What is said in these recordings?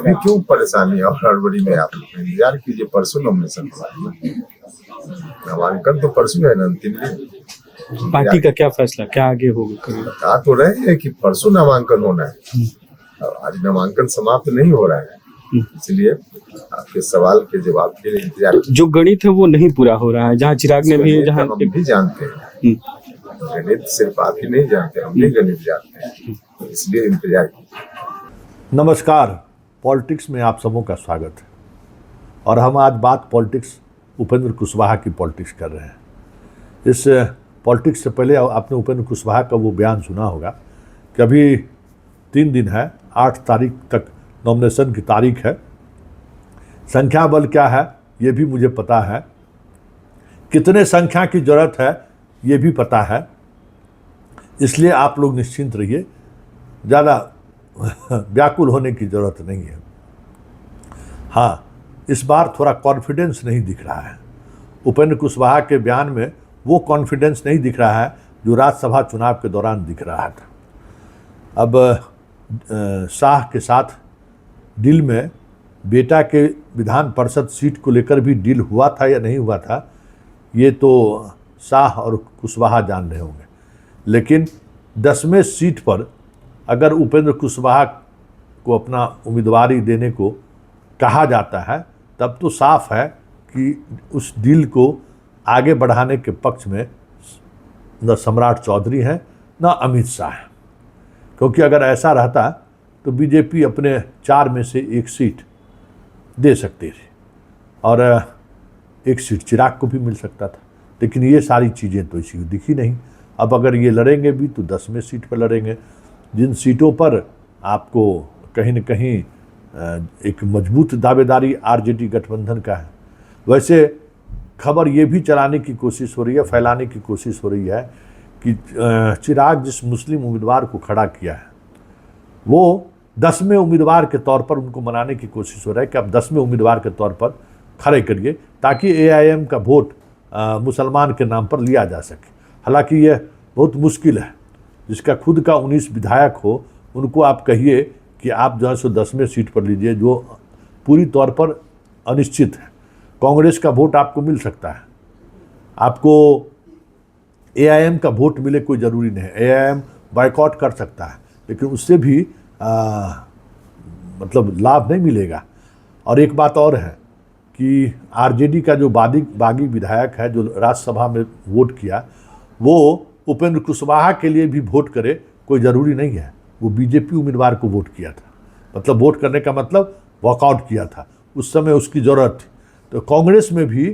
अभी क्यों परेशानी और हड़बड़ी में आप लोग इंतजार कीजिए, परसों नॉमिनेशन हुआ है। नामांकन तो परसों है ना, अंतिम दिन। पार्टी का क्या फैसला, क्या आगे होगा? बता तो रहे हैं कि परसों नामांकन होना है, आज नामांकन समाप्त नहीं हो रहा है, इसलिए आपके सवाल के जवाब के लिए इंतजार। जो गणित है वो नहीं पूरा हो रहा है, जहाँ चिराग ने भी, जहाँ हम भी जानते हैं गणित, सिर्फ आप ही नहीं जानते, हम भी गणित जानते हैं, इसलिए इंतजार कीजिए। नमस्कार, पॉलिटिक्स में आप सबों का स्वागत है। और हम आज बात पॉलिटिक्स उपेंद्र कुशवाहा की पॉलिटिक्स कर रहे हैं। इस पॉलिटिक्स से पहले आपने उपेंद्र कुशवाहा का वो बयान सुना होगा कि अभी 3 दिन है, 8 तारीख तक नॉमिनेशन की तारीख है। संख्या बल क्या है ये भी मुझे पता है, कितने संख्या की जरूरत है ये भी पता है, इसलिए आप लोग निश्चिंत रहिए, ज़्यादा व्याकुल होने की ज़रूरत नहीं है। हाँ, इस बार थोड़ा कॉन्फिडेंस नहीं दिख रहा है। उपेंद्र कुशवाहा के बयान में वो कॉन्फिडेंस नहीं दिख रहा है जो राज्यसभा चुनाव के दौरान दिख रहा था। अब शाह के साथ डील में बेटा के विधान परिषद सीट को लेकर भी डील हुआ था या नहीं हुआ था, ये तो शाह और कुशवाहा जान रहे होंगे। लेकिन 10वें सीट पर अगर उपेंद्र कुशवाहा को अपना उम्मीदवारी देने को कहा जाता है, तब तो साफ है कि उस डील को आगे बढ़ाने के पक्ष में न सम्राट चौधरी हैं न अमित शाह हैं। क्योंकि अगर ऐसा रहता तो बीजेपी अपने 4 में से 1 सीट दे सकती थी और 1 सीट चिराग को भी मिल सकता था, लेकिन ये सारी चीज़ें तो इसी को दिखी नहीं। अब अगर ये लड़ेंगे भी तो 10वें सीट पर लड़ेंगे, जिन सीटों पर आपको कहीं न कहीं एक मजबूत दावेदारी आरजेडी गठबंधन का है। वैसे खबर ये भी चलाने की कोशिश हो रही है, फैलाने की कोशिश हो रही है कि चिराग जिस मुस्लिम उम्मीदवार को खड़ा किया है वो 10वें उम्मीदवार के तौर पर उनको मनाने की कोशिश हो रहा है कि अब 10वें उम्मीदवार के तौर पर खड़े करिए ताकि एआईएम का वोट मुसलमान के नाम पर लिया जा सके। हालांकि यह बहुत मुश्किल है, जिसका खुद का 19 विधायक हो उनको आप कहिए कि आप जो है सो 10वें सीट पर लीजिए, जो पूरी तौर पर अनिश्चित है। कांग्रेस का वोट आपको मिल सकता है, आपको एआईएम का वोट मिले कोई ज़रूरी नहीं है, एआईएम बायकॉट कर सकता है, लेकिन उससे भी मतलब लाभ नहीं मिलेगा। और एक बात और है कि आरजेडी का जो बागी विधायक है जो राज्यसभा में वोट किया, वो उपेंद्र कुशवाहा के लिए भी वोट करे कोई ज़रूरी नहीं है। वो बीजेपी उम्मीदवार को वोट किया था, मतलब वोट करने का मतलब वॉकआउट किया था, उस समय उसकी ज़रूरत थी। तो कांग्रेस में भी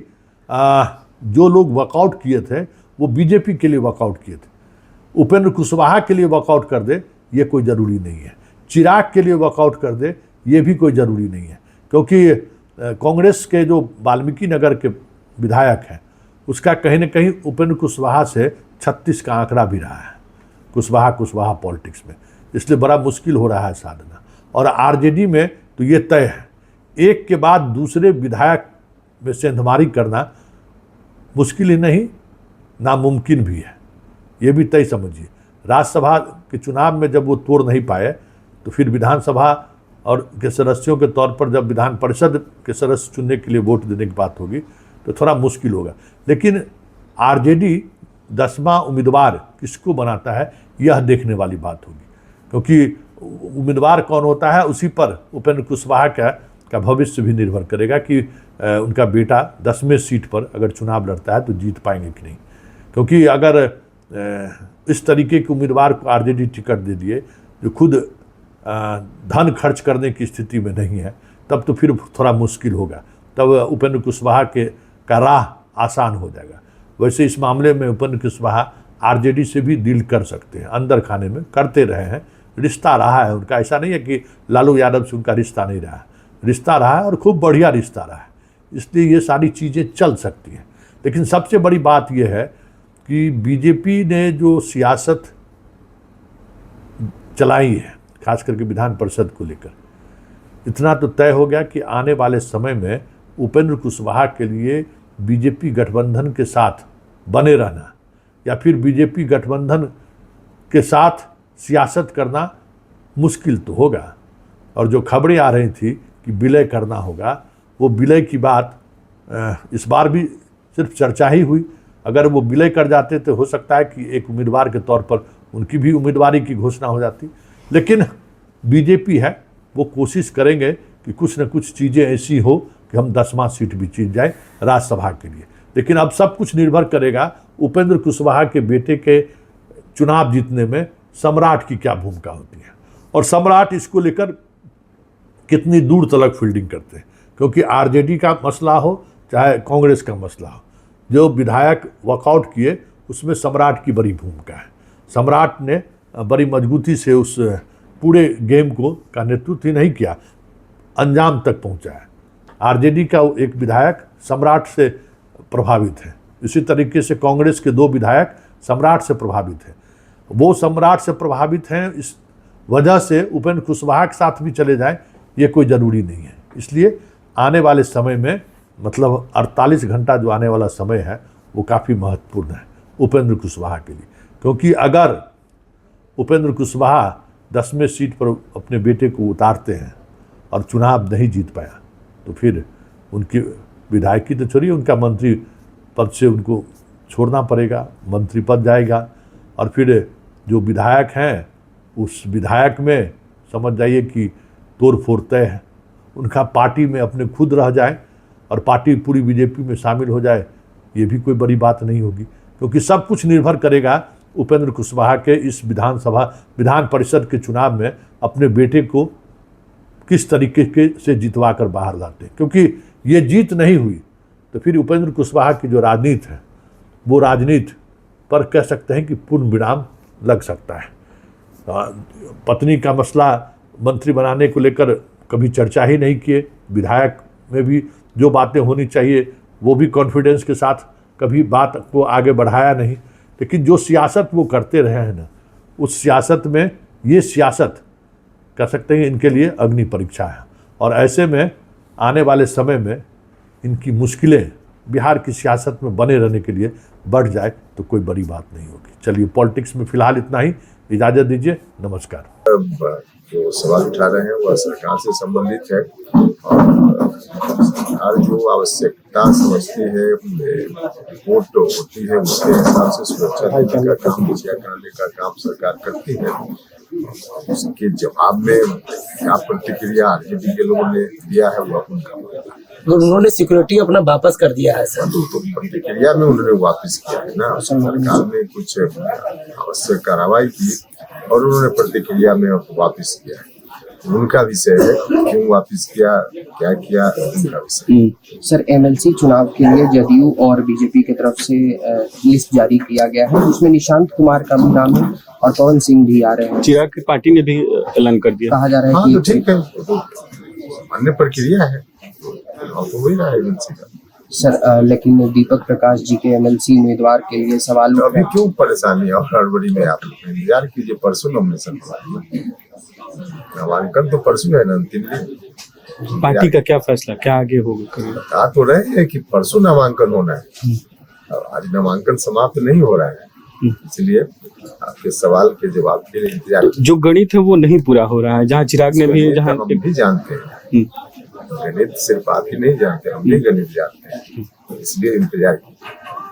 जो लोग वॉकआउट किए थे वो बीजेपी के लिए वॉकआउट किए थे। उपेंद्र कुशवाहा के लिए वॉकआउट कर दे ये कोई ज़रूरी नहीं है, चिराग के लिए वॉकआउट कर दे ये भी कोई ज़रूरी नहीं है, क्योंकि कांग्रेस के जो वाल्मीकि नगर के विधायक हैं उसका कहीं ना कहीं उपेंद्र कुशवाहा से 36 का आंकड़ा भी रहा है कुशवाहा पॉलिटिक्स में, इसलिए बड़ा मुश्किल हो रहा है साधना। और आरजेडी में तो ये तय है, एक के बाद दूसरे विधायक में सेंधमारी करना मुश्किल ही नहीं नामुमकिन भी है, ये भी तय समझिए। राज्यसभा के चुनाव में जब वो तोड़ नहीं पाए तो फिर विधानसभा और के सदस्यों के तौर पर जब विधान परिषद के सदस्य चुनने के लिए वोट देने की बात होगी तो थोड़ा मुश्किल होगा। लेकिन आरजेडी 10वां उम्मीदवार किसको बनाता है यह देखने वाली बात होगी, क्योंकि उम्मीदवार कौन होता है उसी पर उपेंद्र कुशवाहा का भविष्य भी निर्भर करेगा कि उनका बेटा 10वें सीट पर अगर चुनाव लड़ता है तो जीत पाएंगे कि नहीं। क्योंकि अगर इस तरीके के उम्मीदवार को आरजेडी टिकट दे दिए जो खुद धन खर्च करने की स्थिति में नहीं है, तब तो फिर थोड़ा मुश्किल होगा, तब उपेंद्र कुशवाहा का राह आसान हो जाएगा। वैसे इस मामले में उपेंद्र कुशवाहा आरजेडी से भी डील कर सकते हैं, अंदर खाने में करते रहे हैं, रिश्ता रहा है उनका, ऐसा नहीं है कि लालू यादव से उनका रिश्ता नहीं रहा, रिश्ता रहा है और खूब बढ़िया रिश्ता रहा है, इसलिए ये सारी चीज़ें चल सकती हैं। लेकिन सबसे बड़ी बात यह है कि बीजेपी ने जो सियासत चलाई है खास करके विधान परिषद को लेकर, इतना तो तय हो गया कि आने वाले समय में उपेंद्र कुशवाहा के लिए बीजेपी गठबंधन के साथ बने रहना या फिर बीजेपी गठबंधन के साथ सियासत करना मुश्किल तो होगा, और जो खबरें आ रही थी कि विलय करना होगा, वो विलय की बात इस बार भी सिर्फ चर्चा ही हुई। अगर वो विलय कर जाते तो हो सकता है कि एक उम्मीदवार के तौर पर उनकी भी उम्मीदवारी की घोषणा हो जाती। लेकिन बीजेपी है, वो कोशिश करेंगे कि कुछ न कुछ चीज़ें ऐसी हो कि हम 10वां सीट भी जीत जाए राज्यसभा के लिए। लेकिन अब सब कुछ निर्भर करेगा उपेंद्र कुशवाहा के बेटे के चुनाव जीतने में सम्राट की क्या भूमिका होती है, और सम्राट इसको लेकर कितनी दूर तक फील्डिंग करते हैं। क्योंकि आरजेडी का मसला हो चाहे कांग्रेस का मसला हो, जो विधायक वॉकआउट किए उसमें सम्राट की बड़ी भूमिका है। सम्राट ने बड़ी मजबूती से उस पूरे गेम का नेतृत्व ही नहीं किया, अंजाम तक पहुंचाया। आरजेडी का एक विधायक सम्राट से प्रभावित है, इसी तरीके से कांग्रेस के 2 विधायक सम्राट से प्रभावित हैं। वो सम्राट से प्रभावित हैं, इस वजह से उपेंद्र कुशवाहा के साथ भी चले जाए ये कोई ज़रूरी नहीं है। इसलिए आने वाले समय में मतलब 48 घंटा जो आने वाला समय है वो काफ़ी महत्वपूर्ण है उपेंद्र कुशवाहा के लिए। क्योंकि अगर उपेंद्र कुशवाहा 10वें सीट पर अपने बेटे को उतारते हैं और चुनाव नहीं जीत पाया तो फिर उनकी विधायकी तो छोड़िए, उनका मंत्री पद से उनको छोड़ना पड़ेगा, मंत्री पद जाएगा। और फिर जो विधायक हैं उस विधायक में समझ जाइए कि तोड़ फोड़ तय है। उनका पार्टी में अपने खुद रह जाए और पार्टी पूरी बीजेपी में शामिल हो जाए, ये भी कोई बड़ी बात नहीं होगी। क्योंकि सब कुछ निर्भर करेगा उपेंद्र कुशवाहा के इस विधान परिषद के चुनाव में अपने बेटे को किस तरीके से जितवा कर बाहर लाते हैं। क्योंकि ये जीत नहीं हुई तो फिर उपेंद्र कुशवाहा की जो राजनीति है वो राजनीति पर कह सकते हैं कि पूर्ण विराम लग सकता है। पत्नी का मसला मंत्री बनाने को लेकर कभी चर्चा ही नहीं किए, विधायक में भी जो बातें होनी चाहिए वो भी कॉन्फिडेंस के साथ कभी बात को आगे बढ़ाया नहीं। लेकिन जो सियासत वो करते रहे हैं ना, उस सियासत में ये सियासत कह सकते हैं इनके लिए अग्नि परीक्षा है। और ऐसे में आने वाले समय में इनकी मुश्किलें बिहार की सियासत में बने रहने के लिए बढ़ जाए तो कोई बड़ी बात नहीं होगी। चलिए, पॉलिटिक्स में फिलहाल इतना ही, इजाज़त दीजिए, नमस्कार। जो सवाल उठा रहे हैं वह सरकार से संबंधित है और सरकार जो आवश्यकता समझती है रिपोर्ट होती है उसके हिसाब से सुरक्षा देने का काम, मुहैया कराने का काम सरकार करती है। उसके जवाब में क्या प्रतिक्रिया आरजेडी के लोगों ने दिया है वो उनका मामला। उन्होंने सिक्योरिटी अपना वापस कर दिया है सर। तो प्रतिक्रिया में उन्होंने वापस किया है ना, सरकार ने कुछ आवश्यक कार्रवाई की और उन्होंने प्रतिक्रिया में वापस किया है। उनका विषय है, क्यों वापस किया, क्या किया, उनका विषय। सर, एमएलसी चुनाव के लिए जदयू और बीजेपी की तरफ से लिस्ट जारी किया गया है, जिसमें निशांत कुमार का भी नाम है और पवन सिंह भी आ रहे हैं। चिराग की पार्टी ने भी ऐलान कर दिया, कहा जा रहा है हाँ, कि तो ठीक है, तो अन्य प्रक्रिया है तो हो ही रहा है एमएलसी का। सर, लेकिन दीपक प्रकाश जी के एमएलसी उम्मीदवार के लिए सवाल तो अभी क्यों परेशानी और हड़बड़ी में आप इंतजार कीजिए, परसों नॉमिनेशन होगा, नामांकन तो परसों है ना, अंतिम दिन। पार्टी का क्या फैसला, क्या आगे होगा? बता तो रहे हैं कि परसों नामांकन होना है और आज नामांकन समाप्त नहीं हो रहा है, इसलिए आपके सवाल के जवाब के लिए इंतजार। जो गणित है वो नहीं पूरा हो रहा है, जहाँ चिराग ने भी, जहाँ हम भी जानते हैं गणित, सिर्फ आप ही नहीं जानते, हम भी गणित जानते हैं, इसलिए इंतजार कीजिए।